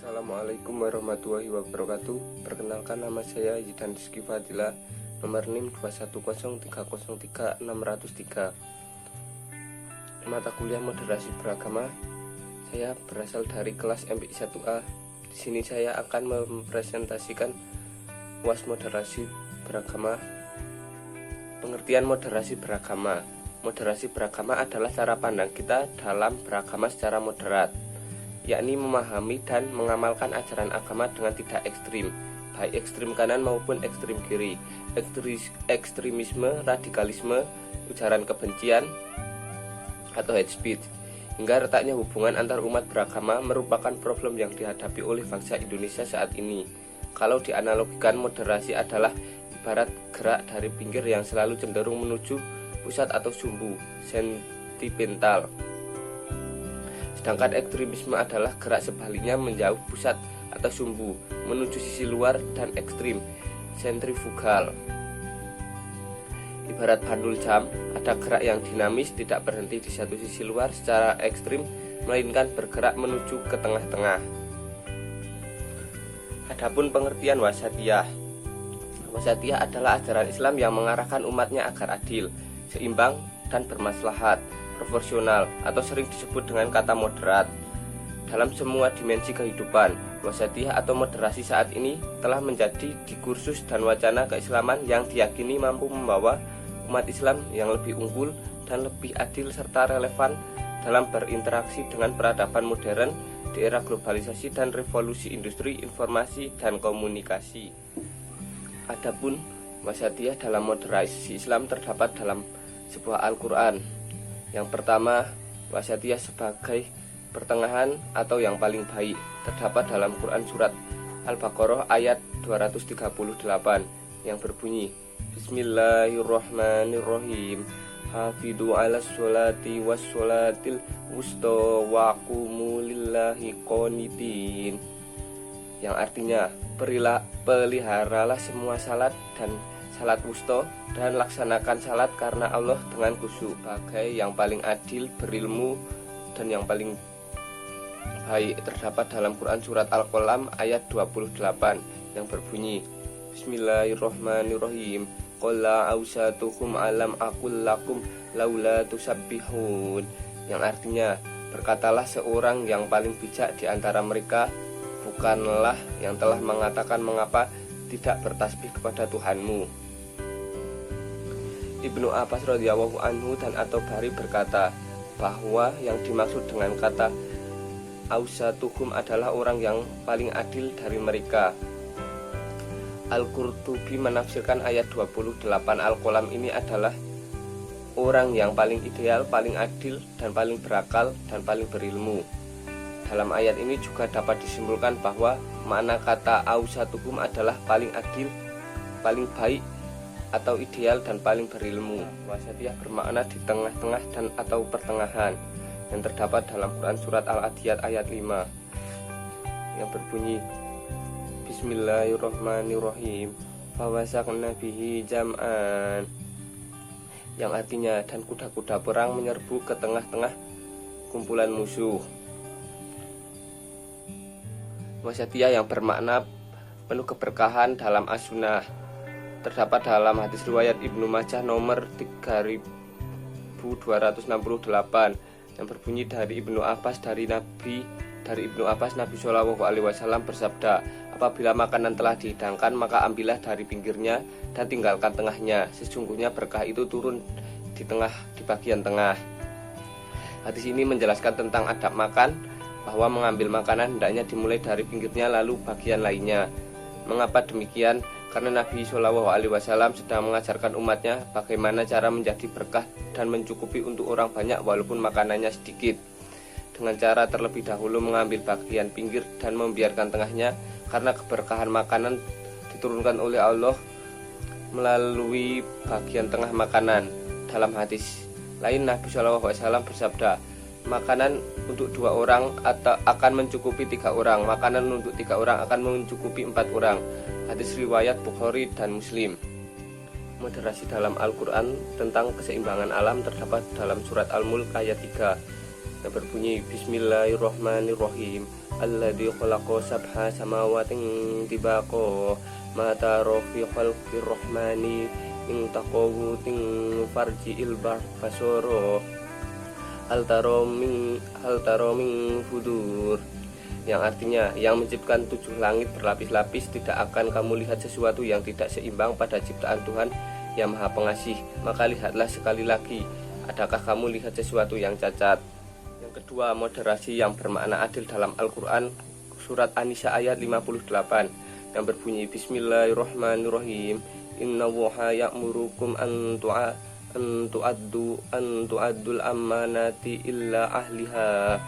Assalamualaikum warahmatullahi wabarakatuh. Perkenalkan, nama saya Yidan Rizky Fadila, nomor NIM 210303603. Mata kuliah moderasi beragama. Saya berasal dari kelas MPI 1A. Di sini saya akan mempresentasikan UAS moderasi beragama. Pengertian moderasi beragama. Moderasi beragama adalah cara pandang kita dalam beragama secara moderat, yakni memahami dan mengamalkan ajaran agama dengan tidak ekstrim, baik ekstrim kanan maupun ekstrim kiri, ekstremisme, radikalisme, ujaran kebencian, atau hate speech. Hingga retaknya hubungan antar umat beragama merupakan problem yang dihadapi oleh bangsa Indonesia saat ini. Kalau dianalogikan, moderasi adalah ibarat gerak dari pinggir yang selalu cenderung menuju pusat atau sumbu, sentimental. Sedangkan ekstremisme adalah gerak sebaliknya, menjauh pusat atau sumbu, menuju sisi luar, dan ekstrim, sentrifugal. Ibarat bandul jam, ada gerak yang dinamis, tidak berhenti di satu sisi luar secara ekstrim, melainkan bergerak menuju ke tengah-tengah. Adapun pengertian wasatiyah. Wasatiyah adalah ajaran Islam yang mengarahkan umatnya agar adil, seimbang, dan bermaslahat, proporsional, atau sering disebut dengan kata moderat. Dalam semua dimensi kehidupan, wasatiyah atau moderasi saat ini telah menjadi diskursus dan wacana keislaman yang diyakini mampu membawa umat Islam yang lebih unggul dan lebih adil serta relevan dalam berinteraksi dengan peradaban modern di era globalisasi dan revolusi industri, informasi, dan komunikasi. Adapun wasatiyah dalam moderasi Islam terdapat dalam sebuah Al-Quran. Yang pertama, wasatiyah sebagai pertengahan atau yang paling baik terdapat dalam Quran surat Al-Baqarah ayat 238 yang berbunyi, Bismillahirrahmanirrahim, Hafidhu ala sholati was sholatil wusta wa qumu lillahi qanitin, yang artinya peliharalah semua salat dan salat wusta dan laksanakan salat karena Allah dengan khusyuk, sebagai yang paling adil, berilmu, dan yang paling baik terdapat dalam Quran surat Al-Qalam ayat 28 yang berbunyi, Bismillahirrahmanirrahim, Qala ausatukum alam aqul lakum laula tusabbihun, yang artinya, berkatalah seorang yang paling bijak di antara mereka, bukanlah yang telah mengatakan mengapa tidak bertasbih kepada Tuhanmu. Ibnu Abbas radhiyallahu anhu dan At-Tabari berkata bahwa yang dimaksud dengan kata ausatuhum adalah orang yang paling adil dari mereka. Al-Qurtubi menafsirkan ayat 28 Al-Qalam ini adalah orang yang paling ideal, paling adil, dan paling berakal, dan paling berilmu. Dalam ayat ini juga dapat disimpulkan bahwa makna kata ausatuhum adalah paling adil, paling baik, atau ideal, dan paling berilmu. Wasatiyah bermakna di tengah-tengah dan atau pertengahan, yang terdapat dalam Quran surat Al-Adiyat ayat 5 yang berbunyi, Bismillahirrahmanirrahim, fawasaqna bihi jam'an, yang artinya, dan kuda-kuda perang menyerbu ke tengah-tengah kumpulan musuh. Wasatiyah yang bermakna penuh keberkahan dalam as-sunnah terdapat dalam hadis riwayat Ibnu Majah nomor 3268 yang berbunyi dari Ibnu Abbas Nabi Shallallahu Alaihi Wasallam bersabda, apabila makanan telah dihidangkan maka ambillah dari pinggirnya dan tinggalkan tengahnya, sesungguhnya berkah itu turun di bagian tengah. Hadis ini menjelaskan tentang adab makan, bahwa mengambil makanan hendaknya dimulai dari pinggirnya lalu bagian lainnya. Mengapa demikian? Karena Nabi Shallallahu Alaihi Wasallam sedang mengajarkan umatnya bagaimana cara menjadi berkah dan mencukupi untuk orang banyak walaupun makanannya sedikit, dengan cara terlebih dahulu mengambil bagian pinggir dan membiarkan tengahnya, karena keberkahan makanan diturunkan oleh Allah melalui bagian tengah makanan. Dalam hadis lain Nabi Shallallahu Alaihi Wasallam bersabda, makanan untuk 2 orang akan mencukupi 3 orang, makanan untuk 3 orang akan mencukupi 4 orang. Hadis riwayat Bukhari dan Muslim. Moderasi dalam Al-Quran tentang keseimbangan alam terdapat dalam surat Al-Mulk ayat 3 yang berbunyi Bismillahirrahmanirrahim. Alladzi khalaqa sab'a samawatin tibaqa ma tara fi khalqir rahmani in taqawutin farji'il basara hal tara min fudur, yang artinya yang menciptakan 7 langit berlapis-lapis tidak akan kamu lihat sesuatu yang tidak seimbang pada ciptaan Tuhan yang Maha Pengasih. Maka lihatlah sekali lagi, adakah kamu lihat sesuatu yang cacat? Yang kedua, moderasi yang bermakna adil dalam Al-Quran, surat An-Nisa ayat 58 yang berbunyi Bismillahirrahmanirrahim. Innallaha ya'murukum an tu'addul amanati illa ahliha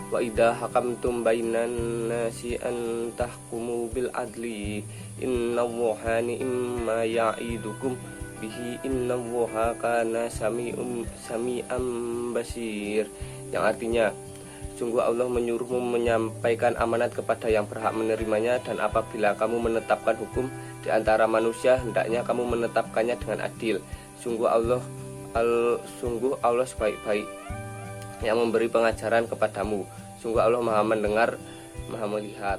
wa idza hakamtum bainan nasi an tahkumu bil adli innallaha ni'ma ya'idukum bihi innallaha kana sami'an basir, yang artinya sungguh Allah menyuruhmu menyampaikan amanat kepada yang berhak menerimanya, dan apabila kamu menetapkan hukum di antara manusia hendaknya kamu menetapkannya dengan adil. Sungguh Allah sebaik-baik yang memberi pengajaran kepadamu. Sungguh Allah Maha mendengar, Maha melihat.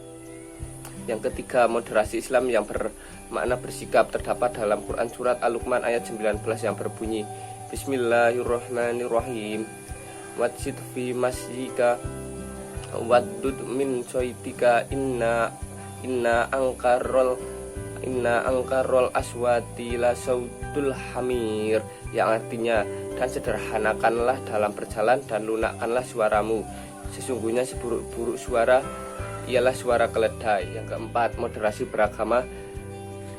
Yang ketiga, moderasi Islam yang bermakna bersikap terdapat dalam Quran surat Al-Luqman ayat 19 yang berbunyi Bismillahirrahmanirrahim. Watsid fi masjika waddud min soitika inna angkarol aswati la sautul hamir, yang artinya dan sederhanakanlah dalam berjalan dan lunakkanlah suaramu, sesungguhnya seburuk-buruk suara ialah suara keledai. Yang keempat, moderasi beragama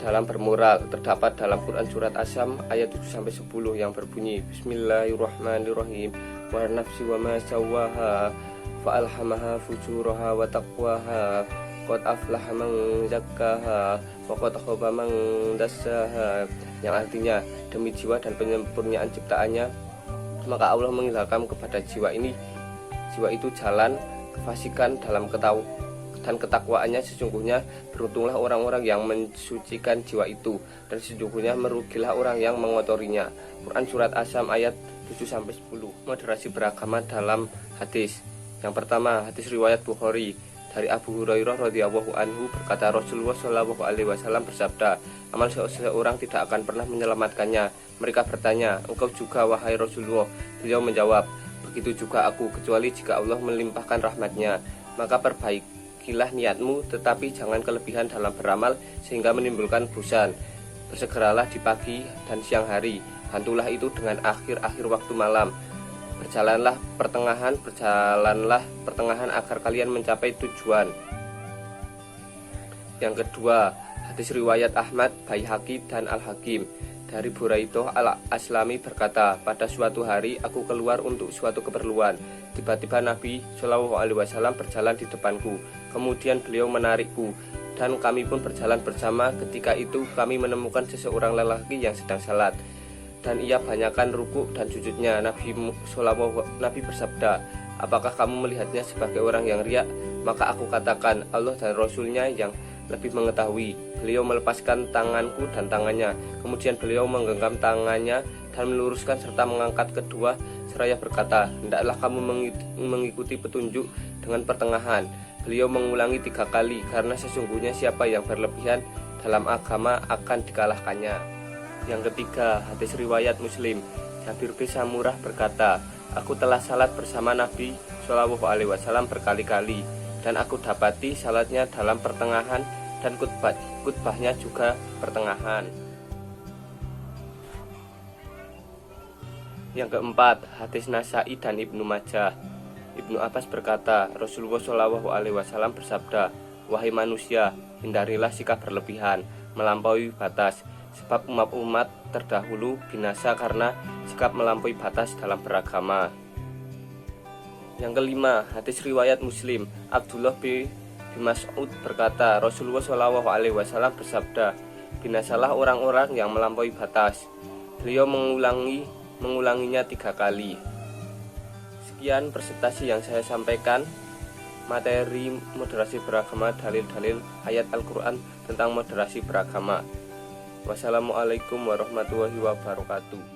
dalam bermoral terdapat dalam Quran surat Asy-Syams ayat 7-10 yang berbunyi Bismillahirrahmanirrahim. Wa nafsi wa ma sawwaha fa alhamaha fujuraha wa taqwaha qad aflaha man zakkaha wa qad khaba man dassaha, yang artinya demi jiwa dan penyempurnaan ciptaannya maka Allah mengilhamkan kepada jiwa itu jalan kefasikan dalam dan ketakwaannya. Sesungguhnya beruntunglah orang-orang yang mensucikan jiwa itu, dan sesungguhnya merugilah orang yang mengotorinya. Quran surat Asy-Syams ayat 7-10. Moderasi beragama dalam hadis. Yang pertama, hadis riwayat Bukhari dari Abu Hurairah radhiyallahu anhu berkata, Rasulullah shallallahu alaihi wasallam bersabda, amal seseorang tidak akan pernah menyelamatkannya. Mereka bertanya, engkau juga wahai Rasulullah? Beliau menjawab, begitu juga aku, kecuali jika Allah melimpahkan rahmatnya. Maka perbaikilah niatmu, tetapi jangan kelebihan dalam beramal sehingga menimbulkan bosan. Bersegeralah di pagi dan siang hari, bantulah itu dengan akhir-akhir waktu malam. Berjalanlah pertengahan agar kalian mencapai tujuan. Yang kedua, hadis riwayat Ahmad, Baihaqi dan Al-Hakim dari Buraidah Al-Aslami berkata, pada suatu hari aku keluar untuk suatu keperluan. Tiba-tiba Nabi Shallallahu Alaihi Wasallam berjalan di depanku. Kemudian beliau menarikku dan kami pun berjalan bersama. Ketika itu kami menemukan seseorang lelaki yang sedang salat, dan ia banyakkan rukuk dan sujudnya. Nabi bersabda, apakah kamu melihatnya sebagai orang yang riak? Maka aku katakan, Allah dan Rasulnya yang lebih mengetahui. Beliau melepaskan tanganku dan tangannya. Kemudian beliau menggenggam tangannya dan meluruskan serta mengangkat kedua seraya berkata, hendaklah kamu mengikuti petunjuk dengan pertengahan. Beliau mengulangi 3 kali, karena sesungguhnya siapa yang berlebihan dalam agama akan dikalahkannya. Yang ketiga, hadis riwayat Muslim, Jabir bin Samurah berkata, aku telah salat bersama Nabi Shallallahu Alaihi Wasallam berkali-kali, dan aku dapati salatnya dalam pertengahan dan khutbahnya juga pertengahan. Yang keempat, hadis Nasai dan Ibnu Majah. Ibnu Abbas berkata, Rasulullah Shallallahu Alaihi Wasallam bersabda, wahai manusia, hindarilah sikap berlebihan, melampaui batas, sebab umat-umat terdahulu binasa karena sikap melampaui batas dalam beragama. Yang kelima, hadis riwayat Muslim, Abdullah bin Mas'ud berkata, Rasulullah Shallallahu Alaihi Wasallam bersabda, binasalah orang-orang yang melampaui batas. Beliau mengulanginya 3 kali. Sekian presentasi yang saya sampaikan, materi moderasi beragama, dalil-dalil ayat Al-Quran tentang moderasi beragama. Wassalamualaikum warahmatullahi wabarakatuh.